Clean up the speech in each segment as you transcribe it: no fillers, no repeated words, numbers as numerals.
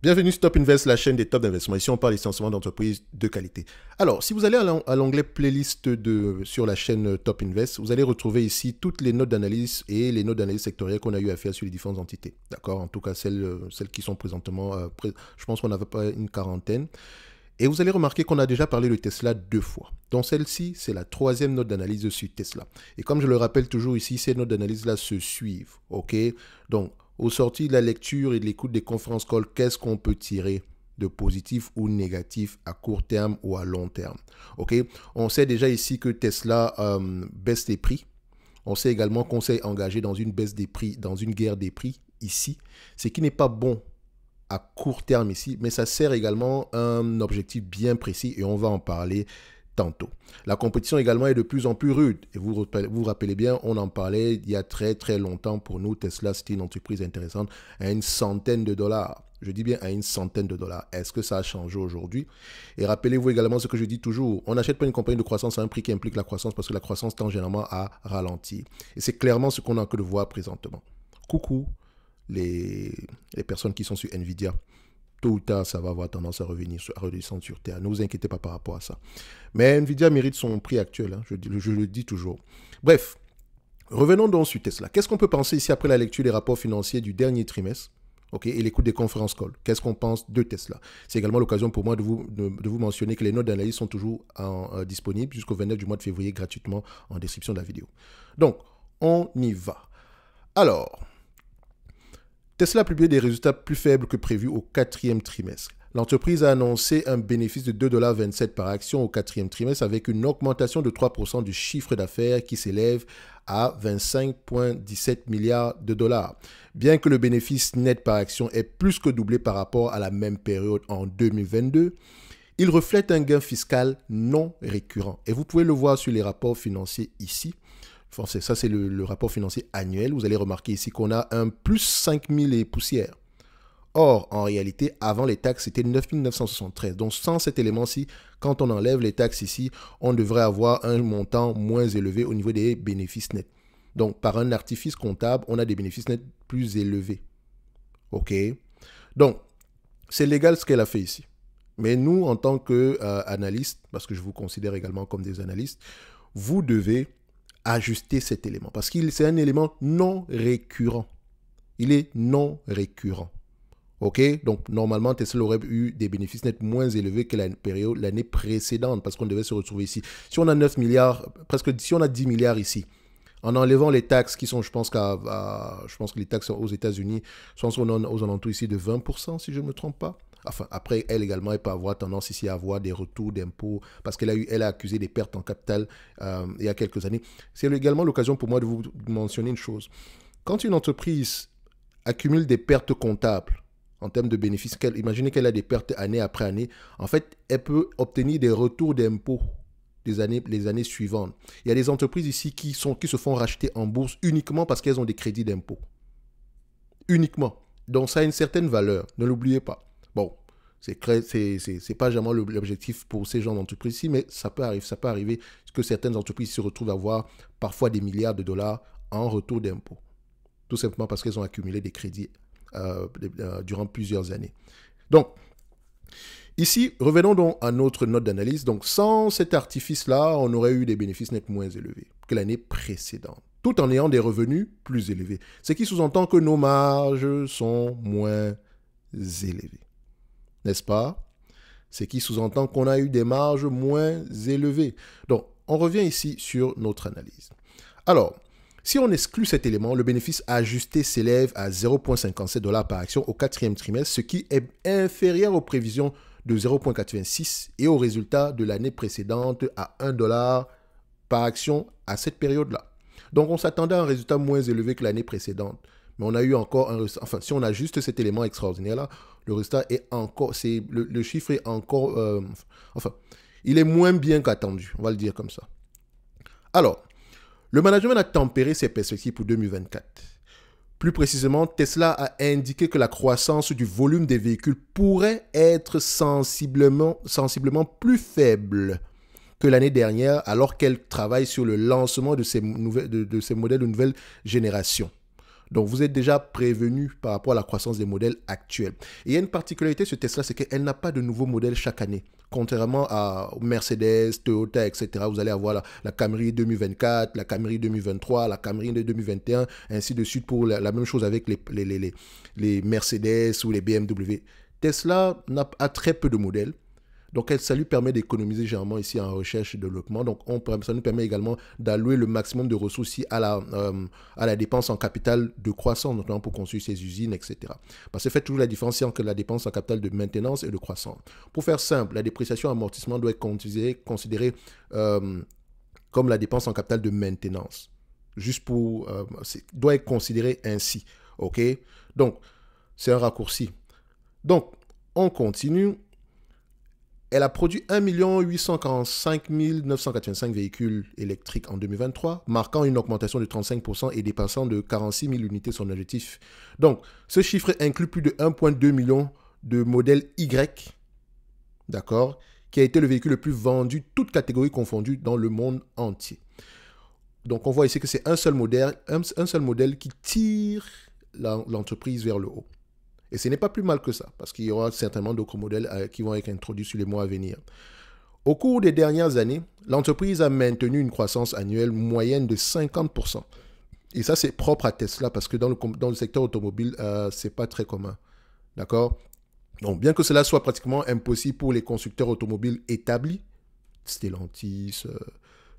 Bienvenue sur Top Invest, la chaîne des top d'investissement. Ici, on parle essentiellement d'entreprises de qualité. Alors, si vous allez à l'onglet playlist sur la chaîne Top Invest, vous allez retrouver ici toutes les notes d'analyse et les notes d'analyse sectorielles qu'on a eu à faire sur les différentes entités. D'accord? En tout cas, celles qui sont présentement, je pense qu'on n'avait pas une quarantaine. Et vous allez remarquer qu'on a déjà parlé de Tesla 2 fois. Donc celle-ci, c'est la troisième note d'analyse sur Tesla. Et comme je le rappelle toujours ici, ces notes d'analyse-là se suivent. OK? Donc, au sorti de la lecture et de l'écoute des conférences call, qu'est-ce qu'on peut tirer de positif ou négatif à court terme ou à long terme? OK? On sait déjà ici que Tesla baisse les prix. On sait également qu'on s'est engagé dans une baisse des prix, dans une guerre des prix ici, ce qui n'est pas bon à court terme ici, mais ça sert également un objectif bien précis et on va en parler tantôt. La compétition également est de plus en plus rude. Et vous vous rappelez bien, on en parlait il y a très très longtemps. Pour nous, Tesla, c'était une entreprise intéressante à une centaine de dollars. Je dis bien à une centaine de dollars. Est-ce que ça a changé aujourd'hui? Et rappelez-vous également ce que je dis toujours. On n'achète pas une compagnie de croissance à un prix qui implique la croissance parce que la croissance tend généralement à ralentir. Et c'est clairement ce qu'on a que de voir présentement. Coucou les personnes qui sont sur Nvidia. Tôt ou tard, ça va avoir tendance à redescendre sur terre. Ne vous inquiétez pas par rapport à ça. Mais Nvidia mérite son prix actuel, hein, je le dis toujours. Bref, revenons donc sur Tesla. Qu'est-ce qu'on peut penser ici après la lecture des rapports financiers du dernier trimestre, et l'écoute des conférences call? Qu'est-ce qu'on pense de Tesla? C'est également l'occasion pour moi de vous mentionner que les notes d'analyse sont toujours disponibles jusqu'au 29 du mois de février gratuitement en description de la vidéo. Donc, on y va. Alors, Tesla a publié des résultats plus faibles que prévu au quatrième trimestre. L'entreprise a annoncé un bénéfice de 2,27 $ par action au quatrième trimestre avec une augmentation de 3% du chiffre d'affaires qui s'élève à 25,17 milliards de dollars. Bien que le bénéfice net par action ait plus que doublé par rapport à la même période en 2022, il reflète un gain fiscal non récurrent. Et vous pouvez le voir sur les rapports financiers ici. Enfin, ça, c'est le rapport financier annuel. Vous allez remarquer ici qu'on a un plus 5 000 et poussières. Or, en réalité, avant les taxes, c'était 9 973. Donc, sans cet élément-ci, quand on enlève les taxes ici, on devrait avoir un montant moins élevé au niveau des bénéfices nets. Donc, par un artifice comptable, on a des bénéfices nets plus élevés. OK? Donc, c'est légal ce qu'elle a fait ici. Mais nous, en tant qu'analystes, parce que je vous considère également comme des analystes, vous devez ajuster cet élément parce que c'est un élément non récurrent. Il est non récurrent. OK? Donc, normalement, Tesla aurait eu des bénéfices nets moins élevés que l'année précédente parce qu'on devait se retrouver ici. Si on a 9 milliards, si on a 10 milliards ici, en enlevant les taxes qui sont, je pense que les taxes aux États-Unis sont aux alentours ici de 20%, si je ne me trompe pas. Enfin, après, elle également, elle peut avoir tendance ici à avoir des retours d'impôts parce elle a accusé des pertes en capital il y a quelques années. C'est également l'occasion pour moi de vous mentionner une chose. Quand une entreprise accumule des pertes comptables en termes de bénéfices, imaginez qu'elle a des pertes année après année, en fait, elle peut obtenir des retours d'impôts les années suivantes. Il y a des entreprises ici qui se font racheter en bourse uniquement parce qu'elles ont des crédits d'impôts. Uniquement. Donc, ça a une certaine valeur. Ne l'oubliez pas. Bon, c'est pas jamais l'objectif pour ces genres d'entreprises-ci, mais ça peut arriver que certaines entreprises se retrouvent à avoir parfois des milliards de dollars en retour d'impôts. Tout simplement parce qu'elles ont accumulé des crédits durant plusieurs années. Donc, ici, revenons donc à notre note d'analyse. Donc, sans cet artifice-là, on aurait eu des bénéfices nets moins élevés que l'année précédente, tout en ayant des revenus plus élevés. Ce qui sous-entend que nos marges sont moins élevées. N'est-ce pas? Ce qui sous-entend qu'on a eu des marges moins élevées. Donc, on revient ici sur notre analyse. Alors, si on exclut cet élément, le bénéfice ajusté s'élève à 0,57 $ par action au quatrième trimestre, ce qui est inférieur aux prévisions de 0,86 et au résultat de l'année précédente à 1 $ par action à cette période-là. Donc, on s'attendait à un résultat moins élevé que l'année précédente. Mais on a eu encore si on ajuste cet élément extraordinaire-là, le résultat est encore, le chiffre est encore, il est moins bien qu'attendu, on va le dire comme ça. Alors, le management a tempéré ses perspectives pour 2024. Plus précisément, Tesla a indiqué que la croissance du volume des véhicules pourrait être sensiblement plus faible que l'année dernière, alors qu'elle travaille sur le lancement de ces modèles de nouvelle génération. Donc, vous êtes déjà prévenu par rapport à la croissance des modèles actuels. Et il y a une particularité sur Tesla, c'est qu'elle n'a pas de nouveaux modèles chaque année. Contrairement à Mercedes, Toyota, etc., vous allez avoir la Camry 2024, la Camry 2023, la Camry de 2021, ainsi de suite pour la même chose avec les Mercedes ou les BMW. Tesla a très peu de modèles. Donc, ça lui permet d'économiser généralement ici en recherche et développement. Donc, ça nous permet également d'allouer le maximum de ressources ici à la dépense en capital de croissance, notamment pour construire ses usines, etc. Parce que faites toujours la différence entre la dépense en capital de maintenance et de croissance. Pour faire simple, la dépréciation et amortissement doit être considérée comme la dépense en capital de maintenance. Doit être considéré ainsi. OK? Donc, c'est un raccourci. Donc, on continue. Elle a produit 1 845 985 véhicules électriques en 2023, marquant une augmentation de 35% et dépassant de 46 000 unités son objectif. Donc, ce chiffre inclut plus de 1,2 million de modèles Y, d'accord, qui a été le véhicule le plus vendu, toutes catégories confondues, dans le monde entier. Donc, on voit ici que c'est un seul modèle qui tire l'entreprise vers le haut. Et ce n'est pas plus mal que ça, parce qu'il y aura certainement d'autres modèles qui vont être introduits sur les mois à venir. Au cours des dernières années, l'entreprise a maintenu une croissance annuelle moyenne de 50%. Et ça, c'est propre à Tesla, parce que dans le secteur automobile, ce n'est pas très commun. D'accord? Donc, bien que cela soit pratiquement impossible pour les constructeurs automobiles établis, Stellantis,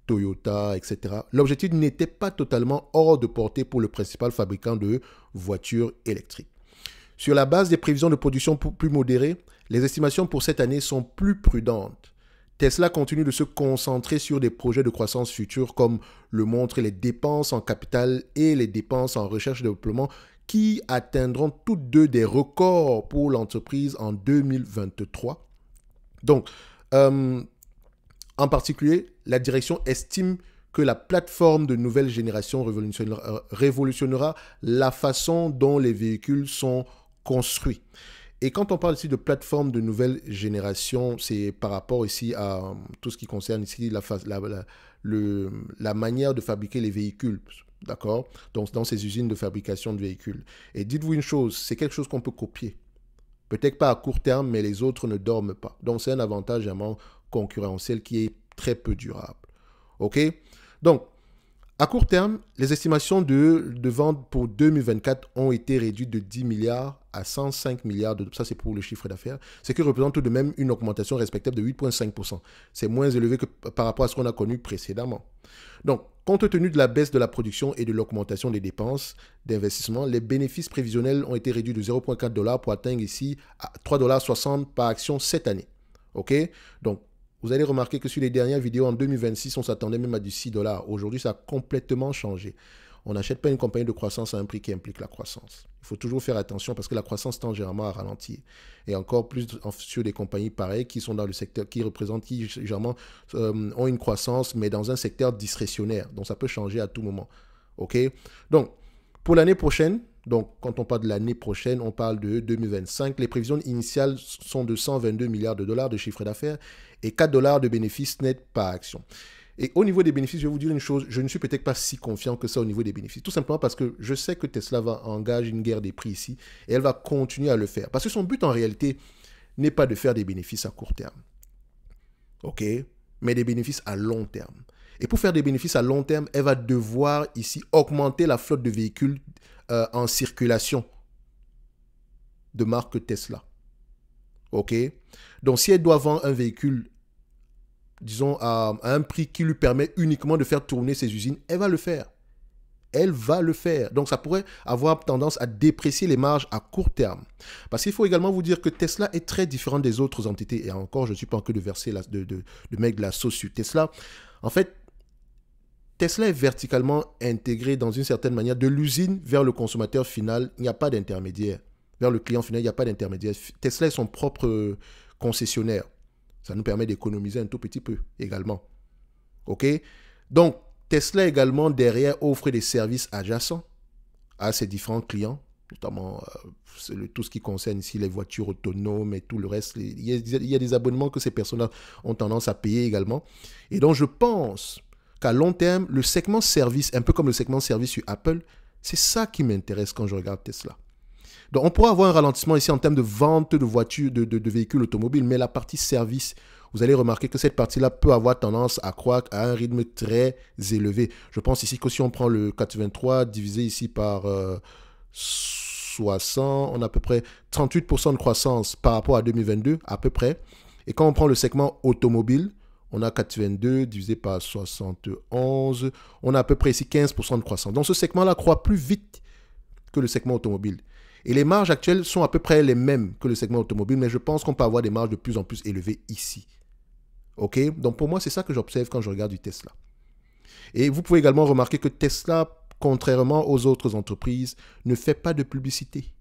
Toyota, etc., l'objectif n'était pas totalement hors de portée pour le principal fabricant de voitures électriques. Sur la base des prévisions de production plus modérées, les estimations pour cette année sont plus prudentes. Tesla continue de se concentrer sur des projets de croissance future comme le montrent les dépenses en capital et les dépenses en recherche et développement qui atteindront toutes deux des records pour l'entreprise en 2023. Donc, en particulier, la direction estime que la plateforme de nouvelle génération révolutionnera la façon dont les véhicules sont construits. Et quand on parle ici de plateforme de nouvelle génération, c'est par rapport ici à tout ce qui concerne ici la manière de fabriquer les véhicules, d'accord? Donc, dans ces usines de fabrication de véhicules. Et dites-vous une chose, c'est quelque chose qu'on peut copier. Peut-être pas à court terme, mais les autres ne dorment pas. Donc, c'est un avantage vraiment concurrentiel qui est très peu durable. OK? Donc, à court terme, les estimations de vente pour 2024 ont été réduites de 10 milliards à 105 milliards. Ça, c'est pour le chiffre d'affaires. Ce qui représente tout de même une augmentation respectable de 8,5%. C'est moins élevé que par rapport à ce qu'on a connu précédemment. Donc, compte tenu de la baisse de la production et de l'augmentation des dépenses d'investissement, les bénéfices prévisionnels ont été réduits de 0,4 $ pour atteindre ici à 3,60 $ par action cette année. OK? Donc, vous allez remarquer que sur les dernières vidéos en 2026, on s'attendait même à du 6 $. Aujourd'hui, ça a complètement changé. On n'achète pas une compagnie de croissance à un prix qui implique la croissance. Il faut toujours faire attention parce que la croissance tend généralement à ralentir. Et encore plus sur des compagnies pareilles qui sont dans le secteur, qui généralement ont une croissance, mais dans un secteur discrétionnaire. Donc, ça peut changer à tout moment. OK? Donc, pour l'année prochaine, donc quand on parle de l'année prochaine, on parle de 2025. Les prévisions initiales sont de 122 milliards de dollars de chiffre d'affaires et 4 $ de bénéfices nets par action. Et au niveau des bénéfices, je vais vous dire une chose, je ne suis peut-être pas si confiant que ça au niveau des bénéfices. Tout simplement parce que je sais que Tesla va engager une guerre des prix ici et elle va continuer à le faire. Parce que son but en réalité n'est pas de faire des bénéfices à court terme. OK? Mais des bénéfices à long terme. Et pour faire des bénéfices à long terme, elle va devoir ici augmenter la flotte de véhicules en circulation de marque Tesla. OK? Donc, si elle doit vendre un véhicule, disons, à un prix qui lui permet uniquement de faire tourner ses usines, elle va le faire. Elle va le faire. Donc, ça pourrait avoir tendance à déprécier les marges à court terme. Parce qu'il faut également vous dire que Tesla est très différent des autres entités. Et encore, je ne suis pas en train de verser de mettre de la sauce sur Tesla. En fait, Tesla est verticalement intégré dans une certaine manière de l'usine vers le consommateur final. Il n'y a pas d'intermédiaire. Vers le client final, il n'y a pas d'intermédiaire. Tesla est son propre concessionnaire. Ça nous permet d'économiser un tout petit peu également. OK? Donc, Tesla également, derrière, offre des services adjacents à ses différents clients, notamment tout ce qui concerne ici les voitures autonomes et tout le reste. Il y a des abonnements que ces personnes-là ont tendance à payer également. Et donc, je pense qu'à long terme, le segment service, un peu comme le segment service sur Apple, C'est ça qui m'intéresse quand je regarde Tesla. Donc, on pourra avoir un ralentissement ici en termes de vente de voitures, de véhicules automobiles, mais la partie service, vous allez remarquer que cette partie-là peut avoir tendance à croître à un rythme très élevé. Je pense ici que si on prend le 83 divisé ici par 60, on a à peu près 38% de croissance par rapport à 2022, à peu près. Et quand on prend le segment automobile, on a 82 divisé par 71, on a à peu près ici 15% de croissance. Donc ce segment-là croît plus vite que le segment automobile. Et les marges actuelles sont à peu près les mêmes que le segment automobile, mais je pense qu'on peut avoir des marges de plus en plus élevées ici. OK? Donc pour moi, c'est ça que j'observe quand je regarde du Tesla. Et vous pouvez également remarquer que Tesla, contrairement aux autres entreprises, ne fait pas de publicité,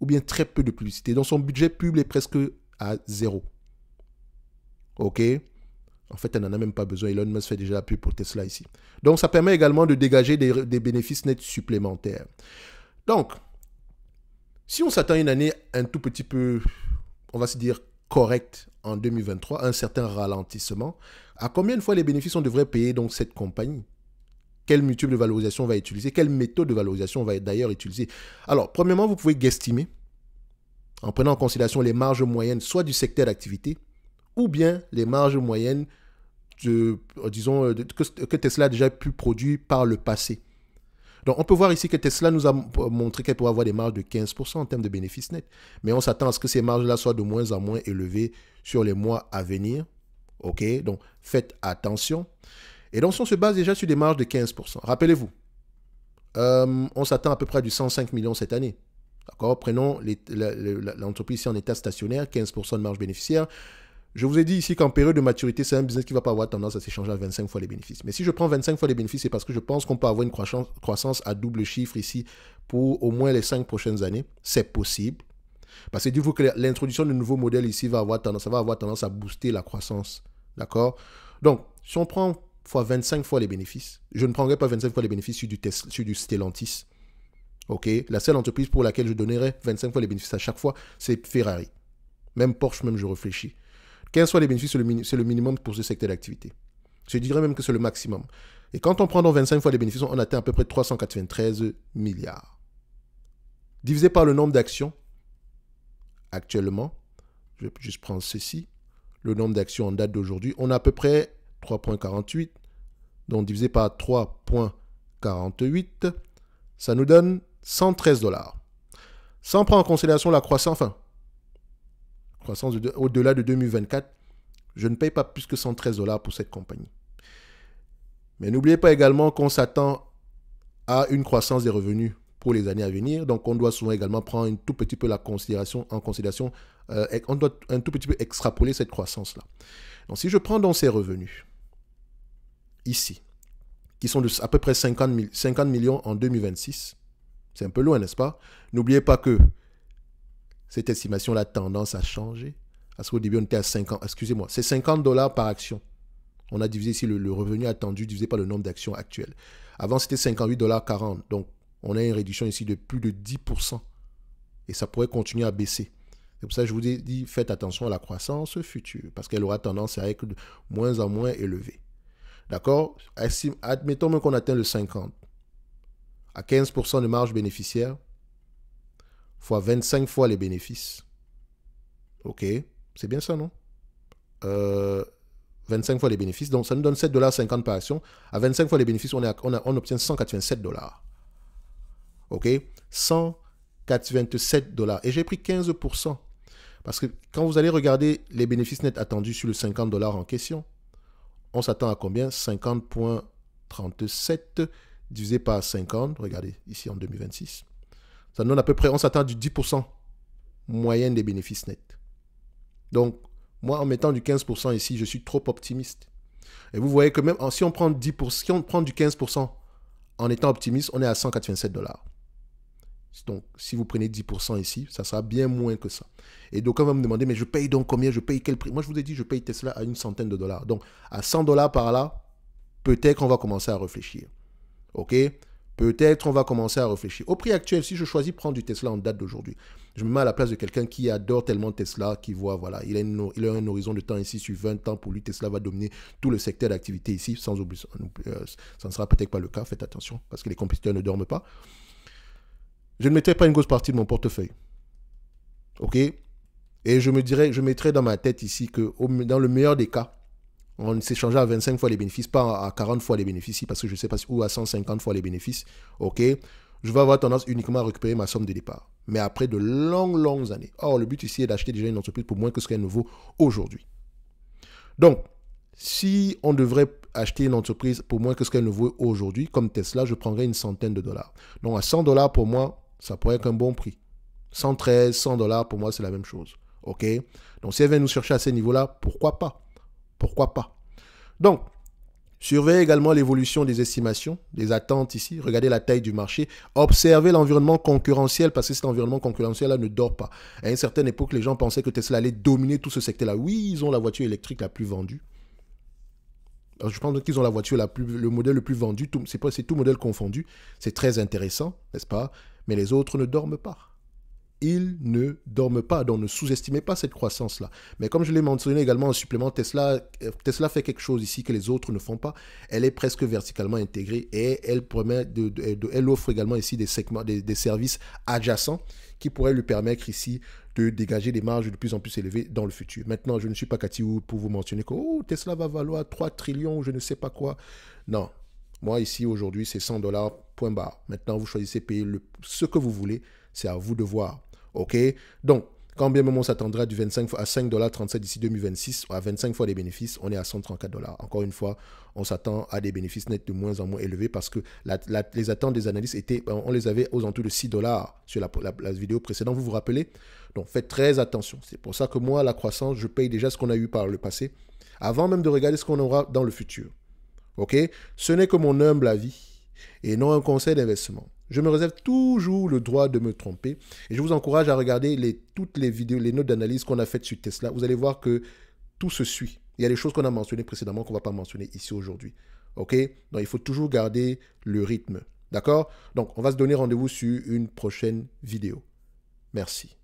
ou bien très peu de publicité. Donc son budget pub est presque à zéro. OK? En fait, elle n'en a même pas besoin. Elon Musk fait déjà la pub pour Tesla ici. Donc ça permet également de dégager des bénéfices nets supplémentaires. Donc, si on s'attend à une année un tout petit peu, on va se dire, correcte en 2023, un certain ralentissement, à combien de fois les bénéfices on devrait payer donc cette compagnie? Quelle multiple de valorisation on va utiliser? Quelle méthode de valorisation on va d'ailleurs utiliser? Alors, premièrement, vous pouvez guesstimer en prenant en considération les marges moyennes, soit du secteur d'activité, ou bien les marges moyennes que Tesla a déjà pu produire par le passé. Donc, on peut voir ici que Tesla nous a montré qu'elle pourrait avoir des marges de 15% en termes de bénéfices nets. Mais on s'attend à ce que ces marges-là soient de moins en moins élevées sur les mois à venir. OK? Donc, faites attention. Et donc, si on se base déjà sur des marges de 15%, rappelez-vous, on s'attend à peu près à du 105 millions cette année. D'accord? Prenons l'entreprise ici en état stationnaire, 15% de marge bénéficiaire. Je vous ai dit ici qu'en période de maturité, c'est un business qui ne va pas avoir tendance à s'échanger à 25 fois les bénéfices. Mais si je prends 25 fois les bénéfices, c'est parce que je pense qu'on peut avoir une croissance à double chiffre ici pour au moins les 5 prochaines années. C'est possible. Parce que du coup, l'introduction de nouveaux modèles ici va avoir tendance à booster la croissance. D'accord? Donc, si on prend 25 fois les bénéfices, je ne prendrai pas 25 fois les bénéfices sur du Stellantis. OK? La seule entreprise pour laquelle je donnerais 25 fois les bénéfices à chaque fois, c'est Ferrari. Même Porsche, même je réfléchis. 15 fois les bénéfices, c'est le minimum pour ce secteur d'activité. Je dirais même que c'est le maximum. Et quand on prend donc 25 fois les bénéfices, on atteint à peu près 393 milliards. Divisé par le nombre d'actions, actuellement, je vais juste prendre ceci, le nombre d'actions en date d'aujourd'hui, on a à peu près 3,48. Donc divisé par 3,48, ça nous donne 113 $. Sans prendre en considération la croissance au-delà de 2024, je ne paye pas plus que 113 $ pour cette compagnie. Mais n'oubliez pas également qu'on s'attend à une croissance des revenus pour les années à venir. Donc, on doit souvent également prendre un tout petit peu en considération. On doit un tout petit peu extrapoler cette croissance-là. Donc, si je prends donc ces revenus, ici, qui sont de à peu près 50 millions en 2026, c'est un peu loin, n'est-ce pas? N'oubliez pas que cette estimation-là a tendance à changer. Parce qu'au début, on était à 50, excusez-moi, c'est 50 $ par action. On a divisé ici le revenu attendu divisé par le nombre d'actions actuelles. Avant, c'était 58,40 $. Donc, on a une réduction ici de plus de 10%. Et ça pourrait continuer à baisser. C'est pour ça que je vous ai dit, faites attention à la croissance future. Parce qu'elle aura tendance à être de moins en moins élevée. D'accord? Admettons même qu'on atteint le 50. À 15% de marge bénéficiaire, fois 25 fois les bénéfices. OK, c'est bien ça, non? 25 fois les bénéfices, donc ça nous donne 7,50 $ par action. À 25 fois les bénéfices, on obtient 187 $. OK, 187 $. Et j'ai pris 15%. Parce que quand vous allez regarder les bénéfices nets attendus sur le 50 $ en question, on s'attend à combien? 50,37 divisé par 50, regardez, ici en 2026. Ça donne à peu près, on s'attend à du 10% moyenne des bénéfices nets. Donc, moi, en mettant du 15% ici, je suis trop optimiste. Et vous voyez que même si on prend 10%, si on prend du 15% en étant optimiste, on est à 187 $. Donc, si vous prenez 10% ici, ça sera bien moins que ça. Et donc, on va me demander, mais je paye donc combien? Je paye quel prix? Moi, je vous ai dit, je paye Tesla à une centaine de $. Donc, à 100 $ par là, peut-être qu'on va commencer à réfléchir. OK? Peut-être on va commencer à réfléchir. Au prix actuel, si je choisis de prendre du Tesla en date d'aujourd'hui, je me mets à la place de quelqu'un qui adore tellement Tesla, qui voit, voilà, il a un horizon de temps ici sur 20 ans. Pour lui, Tesla va dominer tout le secteur d'activité ici, sans oublier. Ça ne sera peut-être pas le cas, faites attention, parce que les compétiteurs ne dorment pas. je ne mettrai pas une grosse partie de mon portefeuille. OK? Et je mettrais dans ma tête ici que dans le meilleur des cas, on s'échangeait à 25 fois les bénéfices, pas à 40 fois les bénéfices, parce que je ne sais pas, ou à 150 fois les bénéfices. OK? Je vais avoir tendance uniquement à récupérer ma somme de départ. Mais après de longues années. Or, le but ici est d'acheter déjà une entreprise pour moins que ce qu'elle ne vaut aujourd'hui. Donc, si on devrait acheter une entreprise pour moins que ce qu'elle ne vaut aujourd'hui, comme Tesla, je prendrais une centaine de dollars. Donc, à 100 dollars pour moi, ça pourrait être un bon prix. 113, 100 dollars pour moi, c'est la même chose. OK? Donc, si elle vient nous chercher à ces niveaux-là, pourquoi pas? Pourquoi pas? Donc, surveillez également l'évolution des estimations, des attentes ici. Regardez la taille du marché. Observez l'environnement concurrentiel parce que cet environnement concurrentiel-là ne dort pas. À une certaine époque, les gens pensaient que Tesla allait dominer tout ce secteur-là. Oui, ils ont la voiture électrique la plus vendue. Alors, je pense qu'ils ont la voiture le modèle le plus vendu. C'est tout modèle confondu. C'est très intéressant, n'est-ce pas? Mais les autres ne dorment pas. Ils ne dorment pas, donc ne sous-estimez pas cette croissance-là. Mais comme je l'ai mentionné également en supplément, Tesla fait quelque chose ici que les autres ne font pas. Elle est presque verticalement intégrée et elle offre également ici des segments, des services adjacents qui pourraient lui permettre ici de dégager des marges de plus en plus élevées dans le futur. Maintenant, je ne suis pas Cathy Wood pour vous mentionner que Tesla va valoir 3 trillions, je ne sais pas quoi. Non. Moi, ici, aujourd'hui, c'est 100 dollars, point barre. Maintenant, vous choisissez payer ce que vous voulez. C'est à vous de voir. OK? Donc, quand bien même on s'attendra du 25 à 5,37$ d'ici 2026, à 25 fois les bénéfices, on est à 134$. Encore une fois, on s'attend à des bénéfices nets de moins en moins élevés parce que les attentes des analystes on les avait aux alentours de 6$ sur la vidéo précédente, vous vous rappelez? Donc, faites très attention. C'est pour ça que moi, la croissance, je paye déjà ce qu'on a eu par le passé, avant même de regarder ce qu'on aura dans le futur. OK? Ce n'est que mon humble avis et non un conseil d'investissement. Je me réserve toujours le droit de me tromper et je vous encourage à regarder toutes les vidéos, les notes d'analyse qu'on a faites sur Tesla. Vous allez voir que tout se suit. Il y a des choses qu'on a mentionnées précédemment qu'on ne va pas mentionner ici aujourd'hui. OK? Donc, il faut toujours garder le rythme. D'accord? Donc, on va se donner rendez-vous sur une prochaine vidéo. Merci.